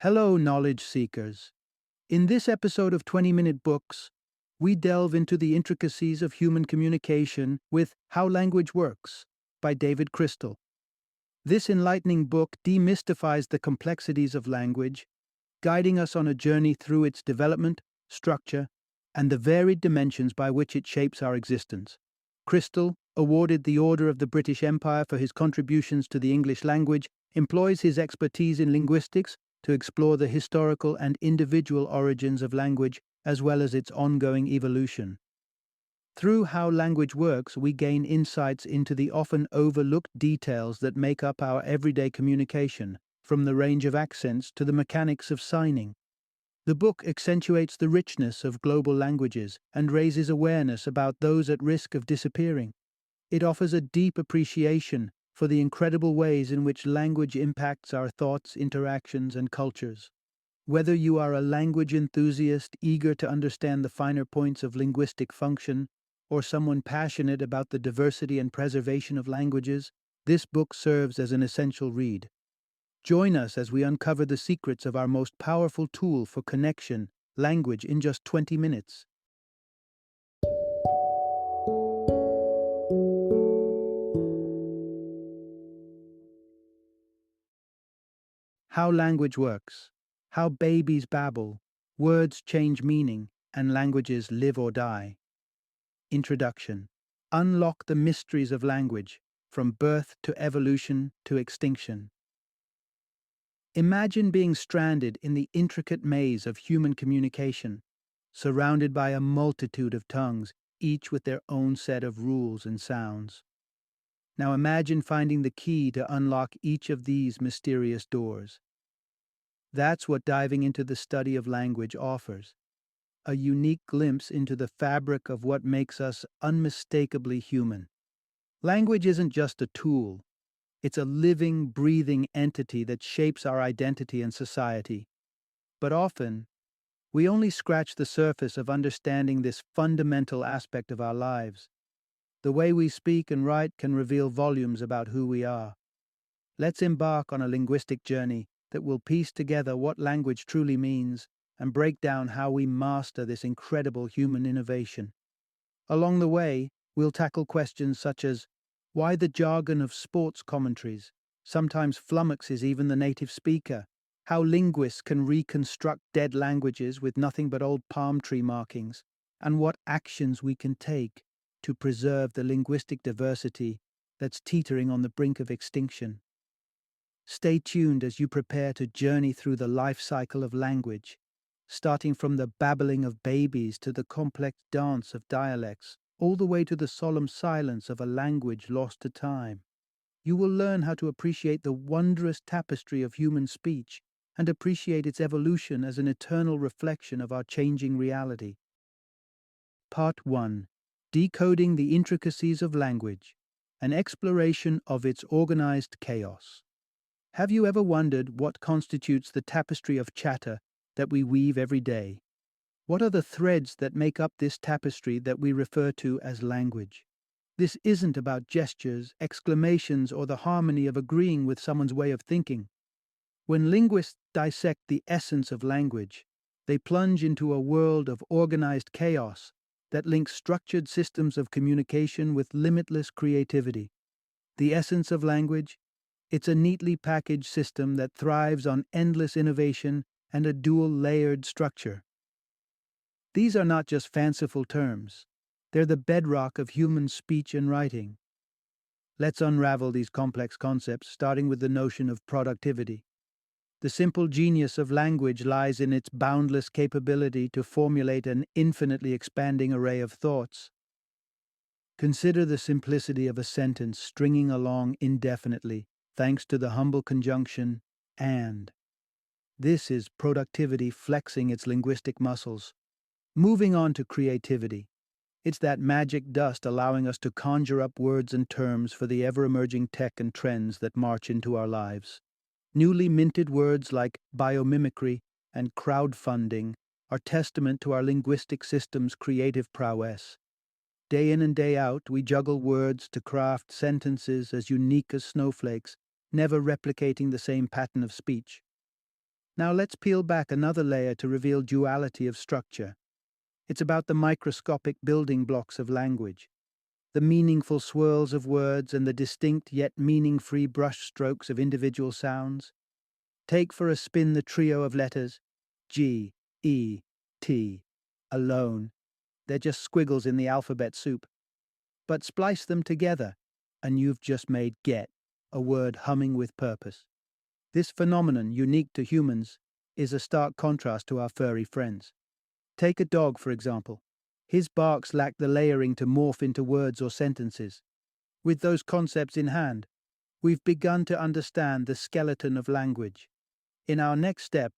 Hello, knowledge seekers. In this episode of 20-Minute Books, we delve into the intricacies of human communication with How Language Works by David Crystal. This enlightening book demystifies the complexities of language, guiding us on a journey through its development, structure, and the varied dimensions by which it shapes our existence. Crystal, awarded the Order of the British Empire for his contributions to the English language, employs his expertise in linguistics to explore the historical and individual origins of language as well as its ongoing evolution. Through How Language Works, we gain insights into the often overlooked details that make up our everyday communication, from the range of accents to the mechanics of signing. The book accentuates the richness of global languages and raises awareness about those at risk of disappearing. It offers a deep appreciation for the incredible ways in which language impacts our thoughts, interactions, and cultures. Whether you are a language enthusiast eager to understand the finer points of linguistic function, or someone passionate about the diversity and preservation of languages, this book serves as an essential read. Join us as we uncover the secrets of our most powerful tool for connection, language, in just 20 minutes. How Language Works. How Babies Babble. Words Change Meaning, and Languages Live or Die. Introduction. Unlock the mysteries of language, from birth to evolution to extinction. Imagine being stranded in the intricate maze of human communication, surrounded by a multitude of tongues, each with their own set of rules and sounds. Now imagine finding the key to unlock each of these mysterious doors. That's what diving into the study of language offers, a unique glimpse into the fabric of what makes us unmistakably human. Language isn't just a tool, it's a living, breathing entity that shapes our identity and society. But often, we only scratch the surface of understanding this fundamental aspect of our lives. The way we speak and write can reveal volumes about who we are. Let's embark on a linguistic journey that will piece together what language truly means and break down how we master this incredible human innovation. Along the way, we'll tackle questions such as why the jargon of sports commentaries sometimes flummoxes even the native speaker, how linguists can reconstruct dead languages with nothing but old palm tree markings, and what actions we can take to preserve the linguistic diversity that's teetering on the brink of extinction. Stay tuned as you prepare to journey through the life cycle of language, starting from the babbling of babies to the complex dance of dialects, all the way to the solemn silence of a language lost to time. You will learn how to appreciate the wondrous tapestry of human speech and appreciate its evolution as an eternal reflection of our changing reality. Part 1. Decoding the Intricacies of Language, an exploration of its organized chaos. Have you ever wondered what constitutes the tapestry of chatter that we weave every day? What are the threads that make up this tapestry that we refer to as language? This isn't about gestures, exclamations, or the harmony of agreeing with someone's way of thinking. When linguists dissect the essence of language, they plunge into a world of organized chaos that links structured systems of communication with limitless creativity. The essence of language? It's a neatly packaged system that thrives on endless innovation and a dual-layered structure. These are not just fanciful terms. They're the bedrock of human speech and writing. Let's unravel these complex concepts, starting with the notion of productivity. The simple genius of language lies in its boundless capability to formulate an infinitely expanding array of thoughts. Consider the simplicity of a sentence stringing along indefinitely, thanks to the humble conjunction, and. This is productivity flexing its linguistic muscles. Moving on to creativity. It's that magic dust allowing us to conjure up words and terms for the ever-emerging tech and trends that march into our lives. Newly minted words like biomimicry and crowdfunding are testament to our linguistic system's creative prowess. Day in and day out, we juggle words to craft sentences as unique as snowflakes, never replicating the same pattern of speech. Now let's peel back another layer to reveal duality of structure. It's about the microscopic building blocks of language, the meaningful swirls of words and the distinct yet meaning-free brushstrokes of individual sounds. Take for a spin the trio of letters G, E, T, alone. They're just squiggles in the alphabet soup. But splice them together, and you've just made get, a word humming with purpose. This phenomenon, unique to humans, is a stark contrast to our furry friends. Take a dog, for example. His barks lack the layering to morph into words or sentences. With those concepts in hand, we've begun to understand the skeleton of language. In our next step,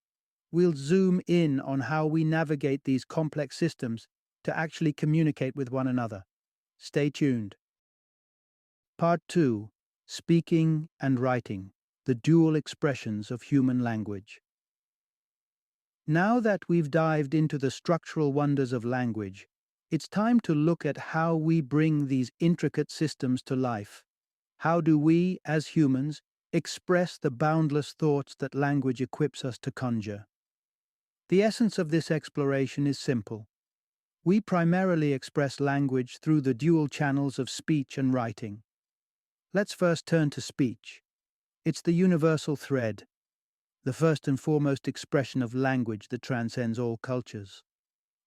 we'll zoom in on how we navigate these complex systems to actually communicate with one another. Stay tuned. Part 2: Speaking and Writing, the Dual Expressions of Human Language. Now that we've dived into the structural wonders of language, it's time to look at how we bring these intricate systems to life. How do we, as humans, express the boundless thoughts that language equips us to conjure? The essence of this exploration is simple. We primarily express language through the dual channels of speech and writing. Let's first turn to speech. It's the universal thread, the first and foremost expression of language that transcends all cultures.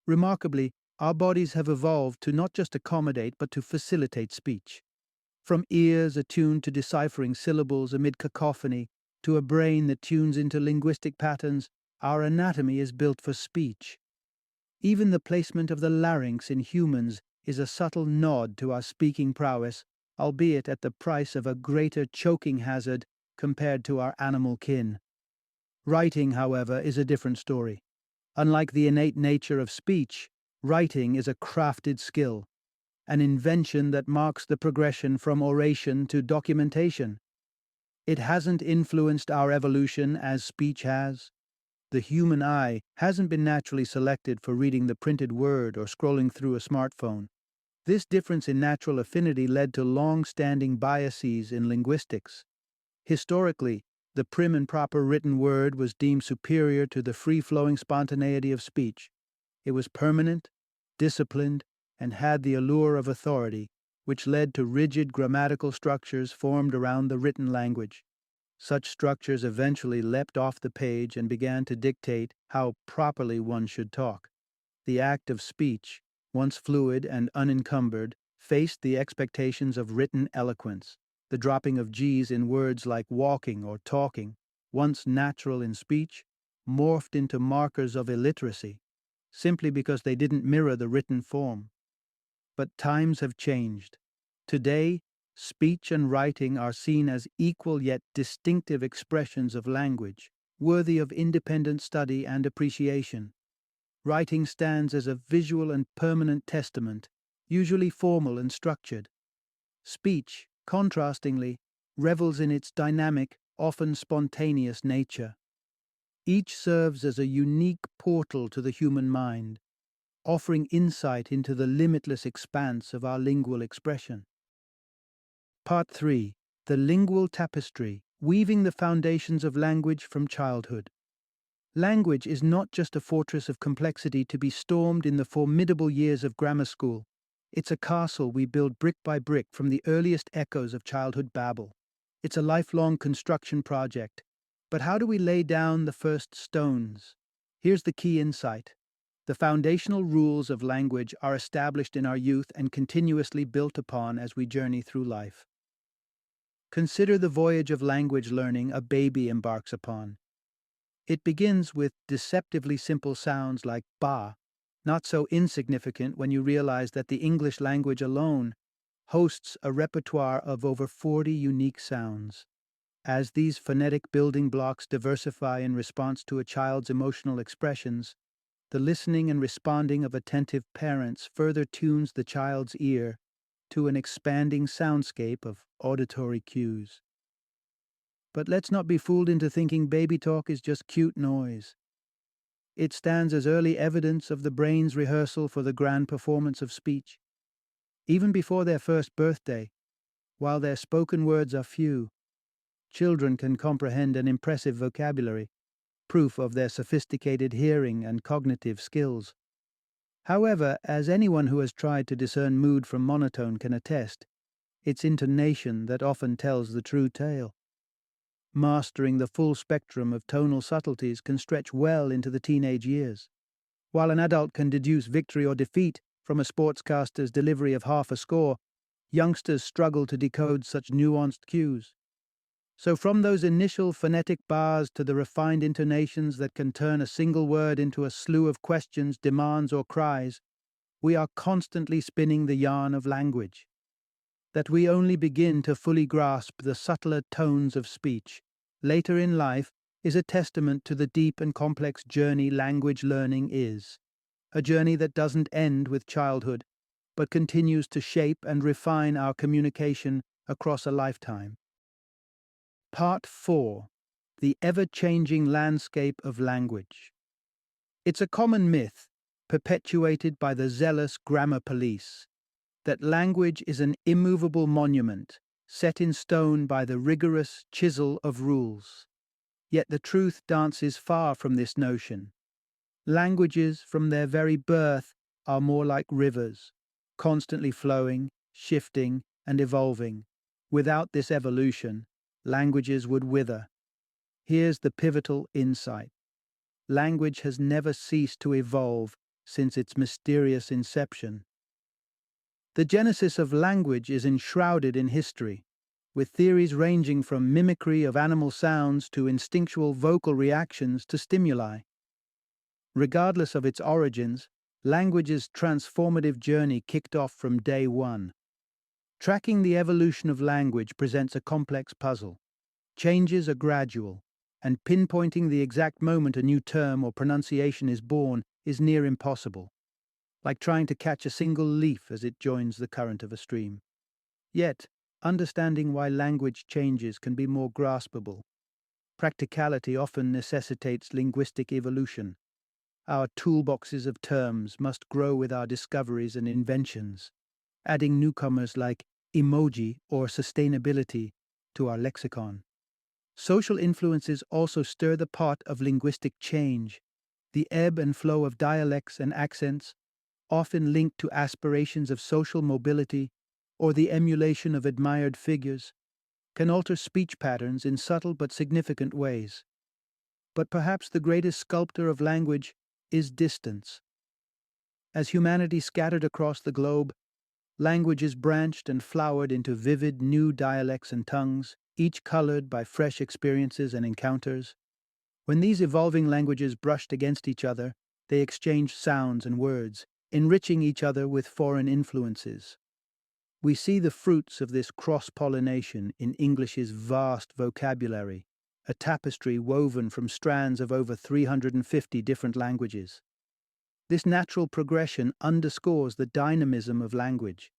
Remarkably, our bodies have evolved to not just accommodate but to facilitate speech. From ears attuned to deciphering syllables amid cacophony to a brain that tunes into linguistic patterns, our anatomy is built for speech. Even the placement of the larynx in humans is a subtle nod to our speaking prowess, albeit at the price of a greater choking hazard compared to our animal kin. Writing, however, is a different story. Unlike the innate nature of speech, writing is a crafted skill, an invention that marks the progression from oration to documentation. It hasn't influenced our evolution as speech has. The human eye hasn't been naturally selected for reading the printed word or scrolling through a smartphone. This difference in natural affinity led to long-standing biases in linguistics. Historically, the prim and proper written word was deemed superior to the free-flowing spontaneity of speech. It was permanent, disciplined, and had the allure of authority, which led to rigid grammatical structures formed around the written language. Such structures eventually leapt off the page and began to dictate how properly one should talk. The act of speech, once fluid and unencumbered, faced the expectations of written eloquence. The dropping of G's in words like walking or talking, once natural in speech, morphed into markers of illiteracy, simply because they didn't mirror the written form. But times have changed. Today, speech and writing are seen as equal yet distinctive expressions of language, worthy of independent study and appreciation. Writing stands as a visual and permanent testament, usually formal and structured. Speech, contrastingly, revels in its dynamic, often spontaneous nature. Each serves as a unique portal to the human mind, offering insight into the limitless expanse of our lingual expression. Part 3: The Lingual Tapestry, Weaving the Foundations of Language from Childhood. Language is not just a fortress of complexity to be stormed in the formidable years of grammar school. It's a castle we build brick by brick from the earliest echoes of childhood babble. It's a lifelong construction project. But how do we lay down the first stones? Here's the key insight. The foundational rules of language are established in our youth and continuously built upon as we journey through life. Consider the voyage of language learning a baby embarks upon. It begins with deceptively simple sounds like ba, not so insignificant when you realize that the English language alone hosts a repertoire of over 40 unique sounds. As these phonetic building blocks diversify in response to a child's emotional expressions, the listening and responding of attentive parents further tunes the child's ear to an expanding soundscape of auditory cues. But let's not be fooled into thinking baby talk is just cute noise. It stands as early evidence of the brain's rehearsal for the grand performance of speech. Even before their first birthday, while their spoken words are few, children can comprehend an impressive vocabulary. proof of their sophisticated hearing and cognitive skills. However, as anyone who has tried to discern mood from monotone can attest, it's intonation that often tells the true tale. Mastering the full spectrum of tonal subtleties can stretch well into the teenage years. While an adult can deduce victory or defeat from a sportscaster's delivery of half a score, youngsters struggle to decode such nuanced cues. So from those initial phonetic bars to the refined intonations that can turn a single word into a slew of questions, demands, or cries, we are constantly spinning the yarn of language. That we only begin to fully grasp the subtler tones of speech later in life is a testament to the deep and complex journey language learning is. A journey that doesn't end with childhood, but continues to shape and refine our communication across a lifetime. Part 4. The Ever-Changing Landscape of Language. It's a common myth, perpetuated by the zealous grammar police, that language is an immovable monument, set in stone by the rigorous chisel of rules. Yet the truth dances far from this notion. Languages, from their very birth, are more like rivers, constantly flowing, shifting, and evolving. Without this evolution, languages would wither. Here's the pivotal insight. Language has never ceased to evolve since its mysterious inception. The genesis of language is enshrouded in history, with theories ranging from mimicry of animal sounds to instinctual vocal reactions to stimuli. Regardless of its origins, language's transformative journey kicked off from day one. Tracking the evolution of language presents a complex puzzle. Changes are gradual, and pinpointing the exact moment a new term or pronunciation is born is near impossible, like trying to catch a single leaf as it joins the current of a stream. Yet, understanding why language changes can be more graspable. Practicality often necessitates linguistic evolution. Our toolboxes of terms must grow with our discoveries and inventions, adding newcomers like emoji or sustainability to our lexicon. Social influences also stir the pot of linguistic change. The ebb and flow of dialects and accents, often linked to aspirations of social mobility or the emulation of admired figures, can alter speech patterns in subtle but significant ways. But perhaps the greatest sculptor of language is distance. As humanity scattered across the globe, languages branched and flowered into vivid new dialects and tongues, each colored by fresh experiences and encounters. When these evolving languages brushed against each other, they exchanged sounds and words, enriching each other with foreign influences. We see the fruits of this cross-pollination in English's vast vocabulary, a tapestry woven from strands of over 350 different languages. This natural progression underscores the dynamism of language.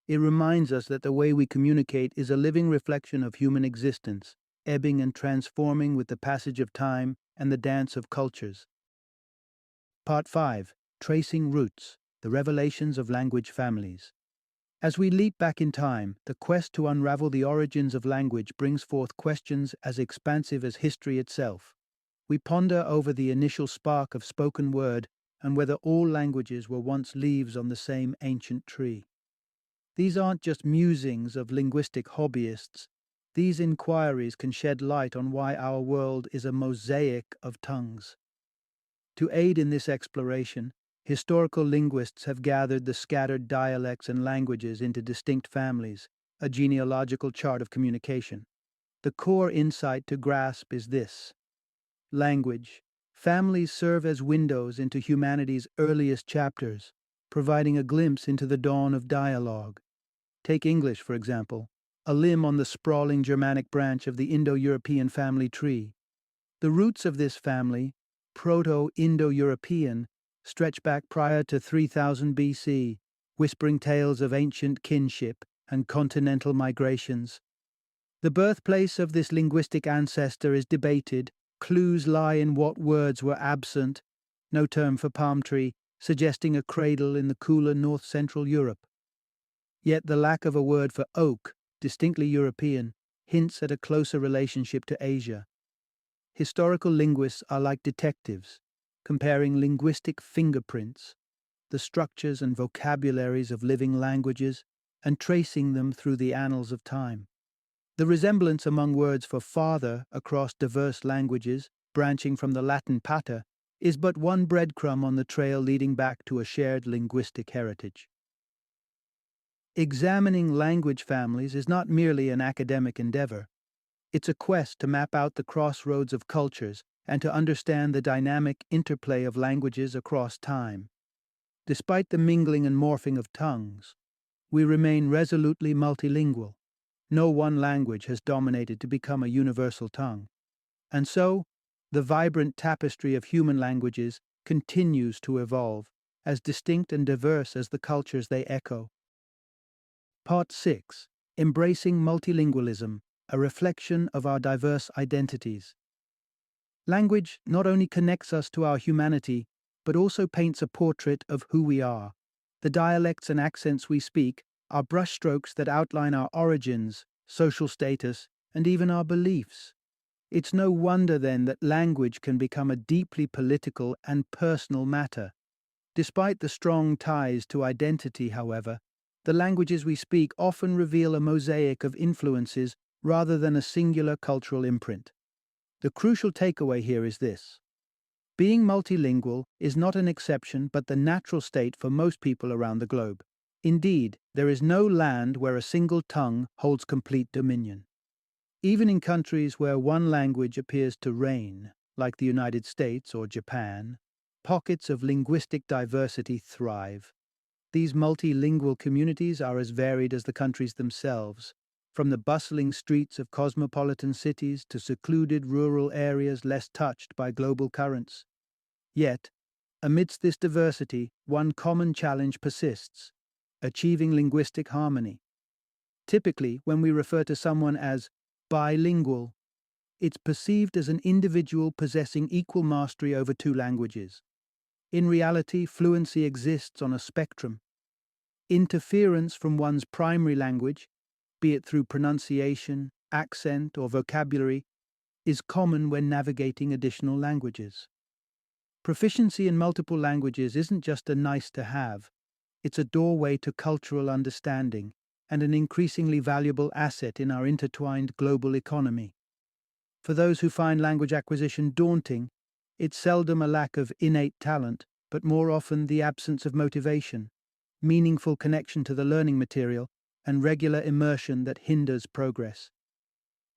It reminds us that the way we communicate is a living reflection of human existence, ebbing and transforming with the passage of time and the dance of cultures. Part 5. Tracing Roots, the Revelations of Language Families. As we leap back in time, the quest to unravel the origins of language brings forth questions as expansive as history itself. We ponder over the initial spark of spoken word and whether all languages were once leaves on the same ancient tree. These aren't just musings of linguistic hobbyists. These inquiries can shed light on why our world is a mosaic of tongues. To aid in this exploration, historical linguists have gathered the scattered dialects and languages into distinct families, a genealogical chart of communication. The core insight to grasp is this. Language. Families serve as windows into humanity's earliest chapters, providing a glimpse into the dawn of dialogue. Take English, for example, a limb on the sprawling Germanic branch of the Indo-European family tree. The roots of this family, Proto-Indo-European, stretch back prior to 3000 BC, whispering tales of ancient kinship and continental migrations. The birthplace of this linguistic ancestor is debated. Clues lie in what words were absent, no term for palm tree, suggesting a cradle in the cooler north-central Europe. Yet the lack of a word for oak, distinctly European, hints at a closer relationship to Asia. Historical linguists are like detectives, comparing linguistic fingerprints, the structures and vocabularies of living languages, and tracing them through the annals of time. The resemblance among words for father across diverse languages, branching from the Latin pater, is but one breadcrumb on the trail leading back to a shared linguistic heritage. Examining language families is not merely an academic endeavor. It's a quest to map out the crossroads of cultures and to understand the dynamic interplay of languages across time. Despite the mingling and morphing of tongues, we remain resolutely multilingual. No one language has dominated to become a universal tongue. And so, the vibrant tapestry of human languages continues to evolve, as distinct and diverse as the cultures they echo. Part 6. Embracing Multilingualism, a reflection of our diverse identities. Language not only connects us to our humanity, but also paints a portrait of who we are. The dialects and accents we speak are brushstrokes that outline our origins, social status, and even our beliefs. It's no wonder then that language can become a deeply political and personal matter. Despite the strong ties to identity, however, the languages we speak often reveal a mosaic of influences rather than a singular cultural imprint. The crucial takeaway here is this: being multilingual is not an exception but the natural state for most people around the globe. Indeed, there is no land where a single tongue holds complete dominion. Even in countries where one language appears to reign, like the United States or Japan, pockets of linguistic diversity thrive. These multilingual communities are as varied as the countries themselves, from the bustling streets of cosmopolitan cities to secluded rural areas less touched by global currents. Yet, amidst this diversity, one common challenge persists: achieving linguistic harmony. Typically, when we refer to someone as bilingual, it's perceived as an individual possessing equal mastery over two languages. In reality, fluency exists on a spectrum. Interference from one's primary language, be it through pronunciation, accent, or vocabulary, is common when navigating additional languages. Proficiency in multiple languages isn't just a nice to have, it's a doorway to cultural understanding and an increasingly valuable asset in our intertwined global economy. For those who find language acquisition daunting, it's seldom a lack of innate talent, but more often the absence of motivation, meaningful connection to the learning material, and regular immersion that hinders progress.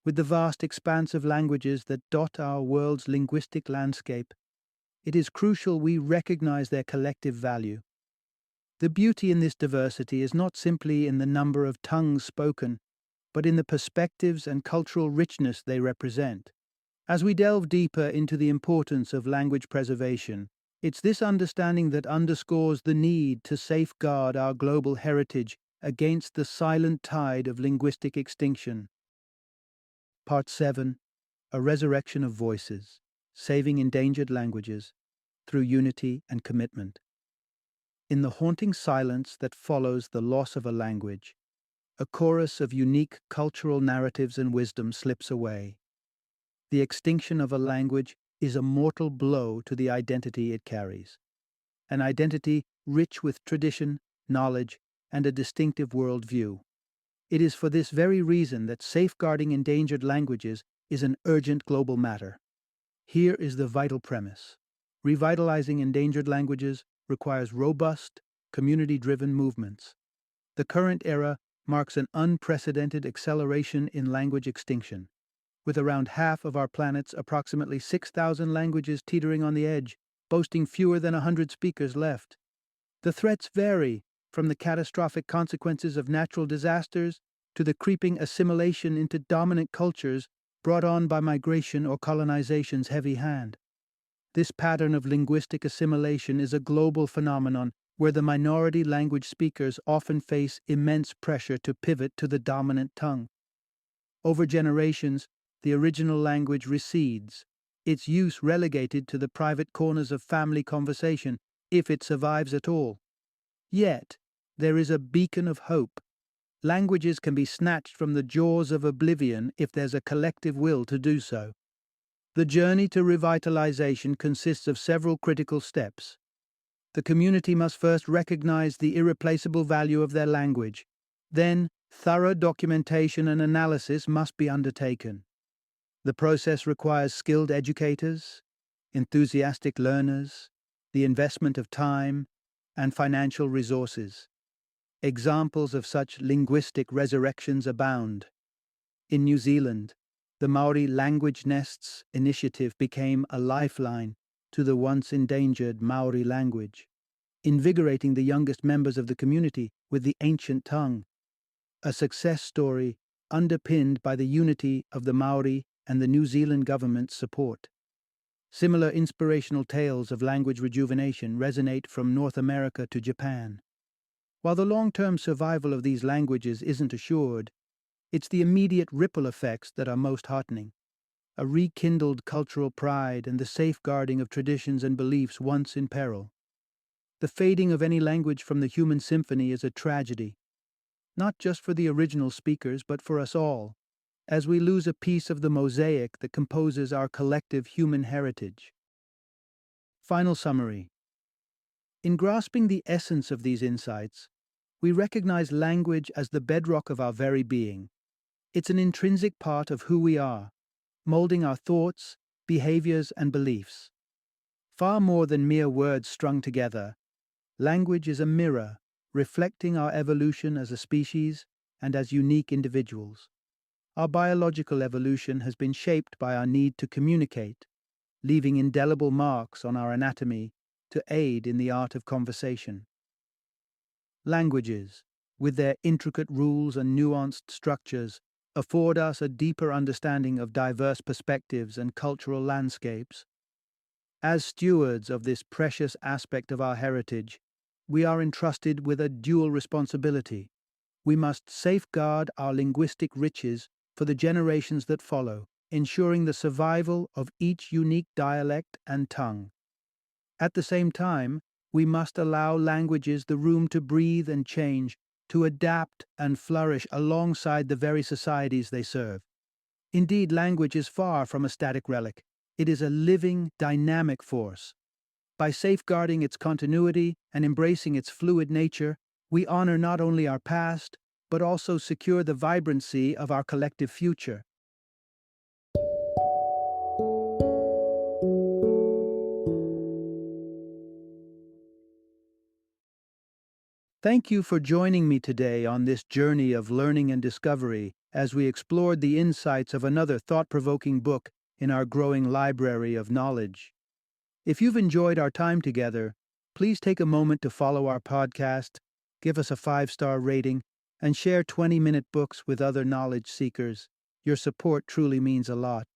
With the vast expanse of languages that dot our world's linguistic landscape, it is crucial we recognize their collective value. The beauty in this diversity is not simply in the number of tongues spoken, but in the perspectives and cultural richness they represent. As we delve deeper into the importance of language preservation, it's this understanding that underscores the need to safeguard our global heritage against the silent tide of linguistic extinction. Part 7. A Resurrection of Voices, Saving Endangered Languages Through Unity and Commitment. In the haunting silence that follows the loss of a language, a chorus of unique cultural narratives and wisdom slips away. The extinction of a language is a mortal blow to the identity it carries, an identity rich with tradition, knowledge, and a distinctive worldview. It is for this very reason that safeguarding endangered languages is an urgent global matter. Here is the vital premise: revitalizing endangered languages requires robust, community-driven movements. The current era marks an unprecedented acceleration in language extinction, with around half of our planet's approximately 6,000 languages teetering on the edge, boasting fewer than 100 speakers left. The threats vary, from the catastrophic consequences of natural disasters to the creeping assimilation into dominant cultures brought on by migration or colonization's heavy hand. This pattern of linguistic assimilation is a global phenomenon where the minority language speakers often face immense pressure to pivot to the dominant tongue. Over generations, the original language recedes, its use relegated to the private corners of family conversation, if it survives at all. Yet, there is a beacon of hope. Languages can be snatched from the jaws of oblivion if there's a collective will to do so. The journey to revitalization consists of several critical steps. The community must first recognize the irreplaceable value of their language. Then, thorough documentation and analysis must be undertaken. The process requires skilled educators, enthusiastic learners, the investment of time, and financial resources. Examples of such linguistic resurrections abound. In New Zealand, the Maori Language Nests initiative became a lifeline to the once endangered Maori language, invigorating the youngest members of the community with the ancient tongue, a success story underpinned by the unity of the Maori and the New Zealand government's support. Similar inspirational tales of language rejuvenation resonate from North America to Japan. While the long-term survival of these languages isn't assured, it's the immediate ripple effects that are most heartening. A rekindled cultural pride and the safeguarding of traditions and beliefs once in peril. The fading of any language from the human symphony is a tragedy, not just for the original speakers but for us all, as we lose a piece of the mosaic that composes our collective human heritage. Final summary. In grasping the essence of these insights, we recognize language as the bedrock of our very being. It's an intrinsic part of who we are, molding our thoughts, behaviors, and beliefs. Far more than mere words strung together, language is a mirror reflecting our evolution as a species and as unique individuals. Our biological evolution has been shaped by our need to communicate, leaving indelible marks on our anatomy to aid in the art of conversation. Languages, with their intricate rules and nuanced structures, afford us a deeper understanding of diverse perspectives and cultural landscapes. As stewards of this precious aspect of our heritage, we are entrusted with a dual responsibility. We must safeguard our linguistic riches for the generations that follow, ensuring the survival of each unique dialect and tongue. At the same time, we must allow languages the room to breathe and change, to adapt and flourish alongside the very societies they serve. Indeed, language is far from a static relic. It is a living, dynamic force. By safeguarding its continuity and embracing its fluid nature, we honor not only our past, but also secure the vibrancy of our collective future. Thank you for joining me today on this journey of learning and discovery as we explored the insights of another thought-provoking book in our growing library of knowledge. If you've enjoyed our time together, please take a moment to follow our podcast, give us a 5-star rating, and share 20-minute books with other knowledge seekers. Your support truly means a lot.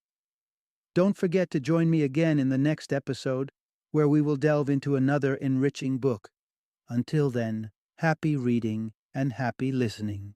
Don't forget to join me again in the next episode, where we will delve into another enriching book. Until then, happy reading and happy listening.